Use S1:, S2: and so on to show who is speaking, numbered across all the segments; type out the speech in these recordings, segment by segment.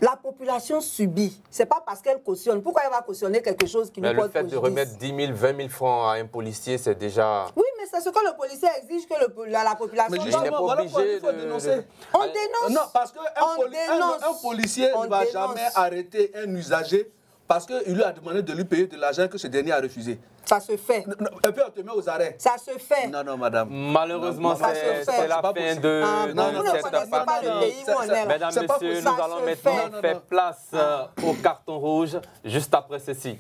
S1: La population subit. Ce n'est pas parce qu'elle cautionne. Pourquoi elle va cautionner quelque chose qui nous porte préjudice?
S2: Le fait de remettre 10 000, 20 000 francs à un policier, c'est déjà...
S1: Oui, mais c'est ce que le policier exige que la population...
S2: Mais justement, voilà pourquoi il faut dénoncer.
S1: On dénonce.
S3: Non, parce qu'un policier ne va jamais arrêter un usager parce qu'il lui a demandé de lui payer de l'argent que ce dernier a refusé.
S1: Ça se fait.
S3: Et puis on te met aux arrêts.
S1: Ça se fait.
S3: Non, non, madame.
S2: Malheureusement, c'est la fin de cette partie. Mesdames, messieurs, nous allons maintenant faire place au carton rouge juste après ceci.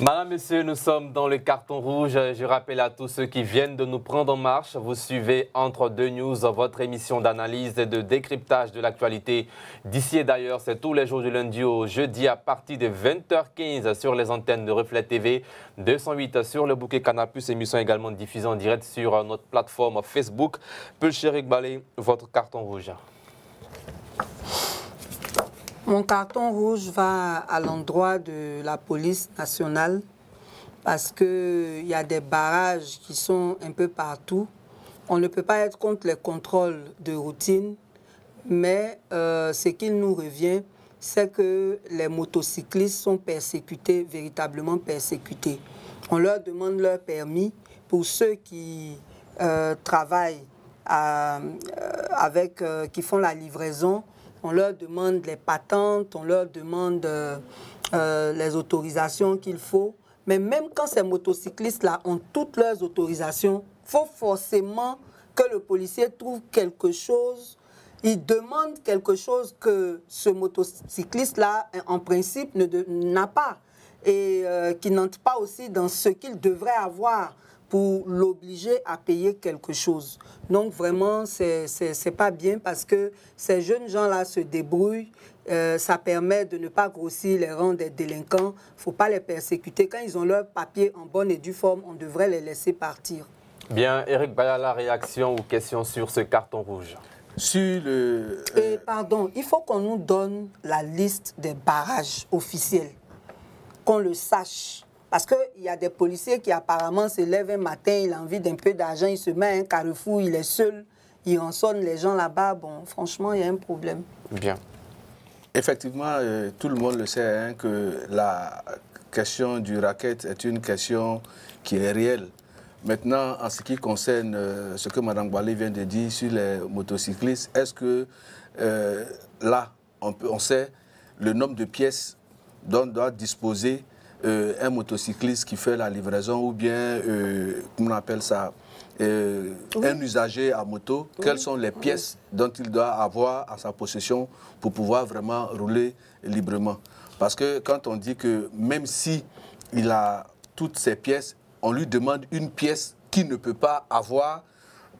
S2: Madame, Monsieur, nous sommes dans le carton rouge. Je rappelle à tous ceux qui viennent de nous prendre en marche. Vous suivez Entre deux news, votre émission d'analyse et de décryptage de l'actualité. D'ici et d'ailleurs, c'est tous les jours du lundi au jeudi à partir de 20h15 sur les antennes de Reflet TV, 208 sur le bouquet Canal+, émission également diffusée en direct sur notre plateforme Facebook. Pulchérik Balé, votre carton rouge.
S1: Mon carton rouge va à l'endroit de la police nationale parce qu'il y a des barrages qui sont un peu partout. On ne peut pas être contre les contrôles de routine, mais ce qu'il nous revient, c'est que les motocyclistes sont persécutés, véritablement persécutés. On leur demande leur permis pour ceux qui travaillent qui font la livraison. On leur demande les patentes, on leur demande les autorisations qu'il faut. Mais même quand ces motocyclistes-là ont toutes leurs autorisations, il faut forcément que le policier trouve quelque chose. Il demande quelque chose que ce motocycliste-là, en principe, n'a pas. Et qui n'entre pas aussi dans ce qu'il devrait avoir pour l'obliger à payer quelque chose. Donc vraiment, c'est pas bien parce que ces jeunes gens-là se débrouillent. Ça permet de ne pas grossir les rangs des délinquants. Il ne faut pas les persécuter. Quand ils ont leur papier en bonne et due forme, on devrait les laisser partir.
S2: Bien, Eric Bayala, réaction ou question sur ce carton rouge?
S3: Sur le...
S1: Pardon, il faut qu'on nous donne la liste des barrages officiels, qu'on le sache. Parce qu'il y a des policiers qui apparemment se lèvent un matin, il a envie d'un peu d'argent, il se met à un carrefour, il est seul, il rançonne les gens là-bas. Bon, franchement, il y a un problème.
S2: Bien.
S3: Effectivement, tout le monde le sait hein, que la question du racket est une question qui est réelle. Maintenant, en ce qui concerne ce que Mme Balé vient de dire sur les motocyclistes, est-ce que là, on sait le nombre de pièces dont doit disposer un motocycliste qui fait la livraison ou bien, comment on appelle ça, un usager à moto, quelles sont les pièces dont il doit avoir à sa possession pour pouvoir vraiment rouler librement. Parce que quand on dit que même si il a toutes ces pièces, on lui demande une pièce qu'il ne peut pas avoir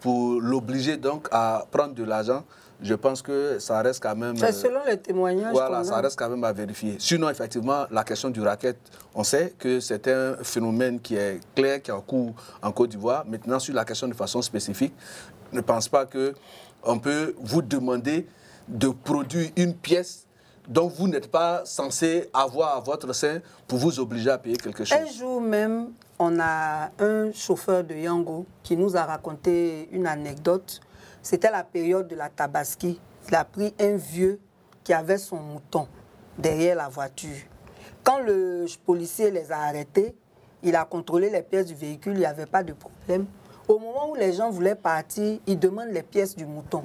S3: pour l'obliger donc à prendre de l'argent, je pense que ça reste quand même...
S1: C'est selon les témoignages.
S3: Voilà, ça reste quand même à vérifier. Sinon, effectivement, la question du racket, on sait que c'est un phénomène qui est clair, qui est en cours en Côte d'Ivoire. Maintenant, sur la question de façon spécifique, je ne pense pas qu'on peut vous demander de produire une pièce dont vous n'êtes pas censé avoir à votre sein pour vous obliger à payer quelque chose.
S1: Un jour même, on a un chauffeur de Yango qui nous a raconté une anecdote. C'était la période de la Tabaski. Il a pris un vieux qui avait son mouton derrière la voiture. Quand le policier les a arrêtés, il a contrôlé les pièces du véhicule, il n'y avait pas de problème. Au moment où les gens voulaient partir, il demande les pièces du mouton.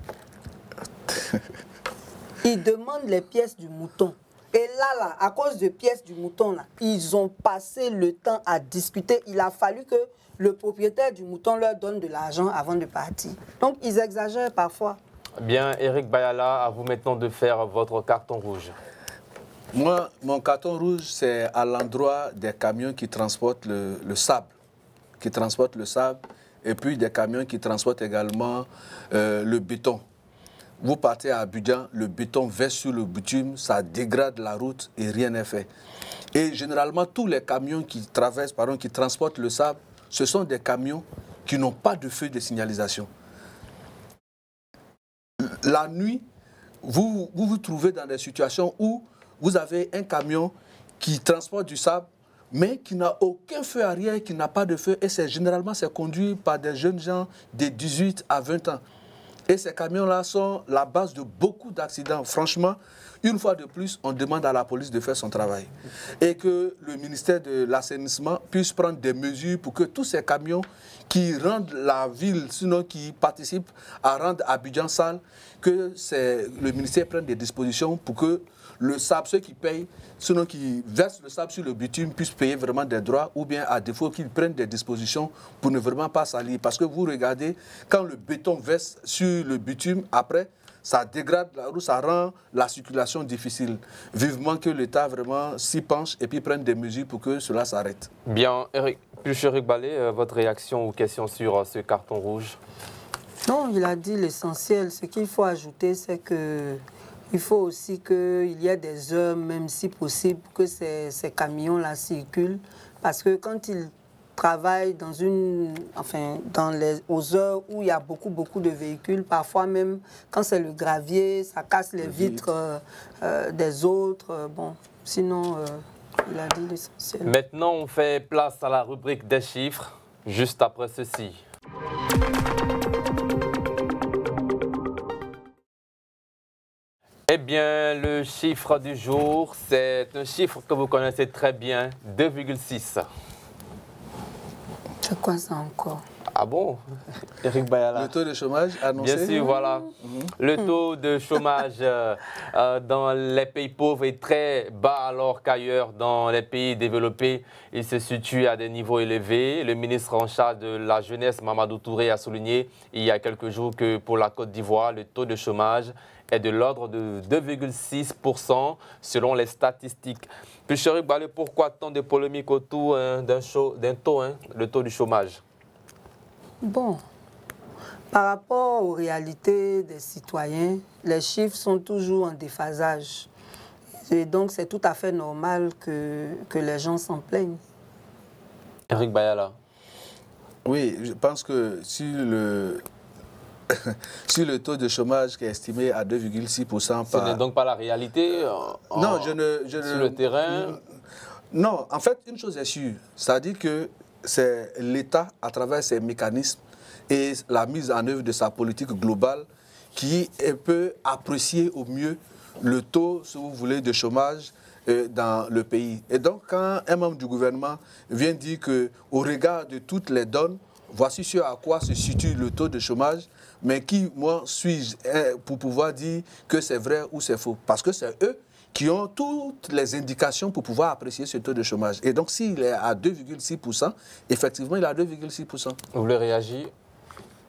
S1: Il demande les pièces du mouton. Et là, à cause des pièces du mouton, là, ils ont passé le temps à discuter. Il a fallu que le propriétaire du mouton leur donne de l'argent avant de partir. Donc, ils exagèrent parfois.
S2: Bien, Eric Bayala, à vous maintenant de faire votre carton rouge.
S3: Moi, mon carton rouge, c'est à l'endroit des camions qui transportent le sable. Qui transportent le sable et puis des camions qui transportent également le béton. Vous partez à Abidjan, le béton verse sur le bitume, ça dégrade la route et rien n'est fait. Et généralement, tous les camions qui traversent, pardon, qui transportent le sable, ce sont des camions qui n'ont pas de feu de signalisation. La nuit, vous trouvez dans des situations où vous avez un camion qui transporte du sable, mais qui n'a aucun feu arrière, qui n'a pas de feu. Et généralement, c'est conduit par des jeunes gens de 18 à 20 ans. Et ces camions-là sont la base de beaucoup d'accidents. Franchement, une fois de plus, on demande à la police de faire son travail. Et que le ministère de l'Assainissement puisse prendre des mesures pour que tous ces camions qui rendent la ville, sinon qui participent à rendre Abidjan sale, que le ministère prenne des dispositions pour que le sable, ceux qui payent, sinon qui versent le sable sur le bitume, puissent payer vraiment des droits, ou bien à défaut qu'ils prennent des dispositions pour ne vraiment pas salir. Parce que vous regardez, quand le béton verse sur le bitume, après, ça dégrade la route, ça rend la circulation difficile. Vivement que l'État vraiment s'y penche et puis prenne des mesures pour que cela s'arrête.
S2: Bien, Eric Balé, votre réaction aux questions sur ce carton rouge?
S1: Non, il a dit l'essentiel. Ce qu'il faut ajouter, c'est que il faut aussi qu'il y ait des heures, même si possible, pour que ces camions-là circulent. Parce que quand ils travaillent aux heures où il y a beaucoup de véhicules, parfois même quand c'est le gravier, ça casse les vitres des autres. Bon, sinon, il a dit l'essentiel.
S2: Maintenant, on fait place à la rubrique des chiffres, juste après ceci. Eh bien, le chiffre du jour, c'est un chiffre que vous connaissez très bien, 2,6.
S1: C'est quoi ça encore?
S2: Ah bon, Eric Bayala?
S3: Le taux de chômage annoncé?
S2: Bien sûr, voilà. Le taux de chômage dans les pays pauvres est très bas alors qu'ailleurs dans les pays développés, il se situe à des niveaux élevés. Le ministre en charge de la jeunesse, Mamadou Touré, a souligné il y a quelques jours que pour la Côte d'Ivoire, le taux de chômage est de l'ordre de 2,6% selon les statistiques. Puis, Eric Balé, pourquoi tant de polémiques autour d'un taux, le taux du chômage?
S1: Bon, par rapport aux réalités des citoyens, les chiffres sont toujours en déphasage. Et donc, c'est tout à fait normal que les gens s'en plaignent.
S2: Eric Bayala.
S3: Oui, je pense que si le taux de chômage qui est estimé à 2,6%...
S2: Ce n'est donc pas la réalité
S3: non,
S2: sur le terrain?
S3: Non, en fait, une chose est sûre, c'est-à-dire que c'est l'État, à travers ses mécanismes et la mise en œuvre de sa politique globale, qui peut apprécier au mieux le taux, si vous voulez, de chômage dans le pays. Et donc, quand un membre du gouvernement vient dire qu'au regard de toutes les donnes, voici ce à quoi se situe le taux de chômage, mais qui, moi, suis-je pour pouvoir dire que c'est vrai ou c'est faux? Parce que c'est eux qui ont toutes les indications pour pouvoir apprécier ce taux de chômage. Et donc, s'il est à 2,6%, effectivement, il est à 2,6%.
S2: Vous voulez réagir?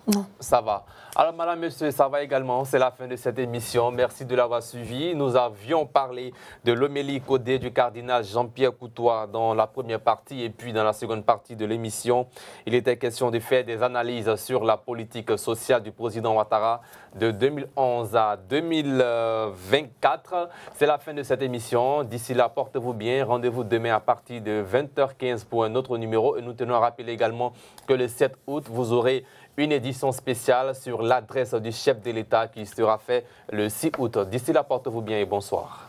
S1: Non.
S2: Ça va. Alors, madame, monsieur, ça va également. C'est la fin de cette émission. Merci de l'avoir suivi. Nous avions parlé de l'homélie codée du cardinal Jean-Pierre Coutois dans la première partie et puis dans la seconde partie de l'émission. Il était question de faire des analyses sur la politique sociale du président Ouattara de 2011 à 2024. C'est la fin de cette émission. D'ici là, portez-vous bien. Rendez-vous demain à partir de 20h15 pour un autre numéro. Et nous tenons à rappeler également que le 7 août, vous aurez une édition spéciale sur l'adresse du chef de l'État qui sera faite le 6 août. D'ici là, portez-vous bien et bonsoir.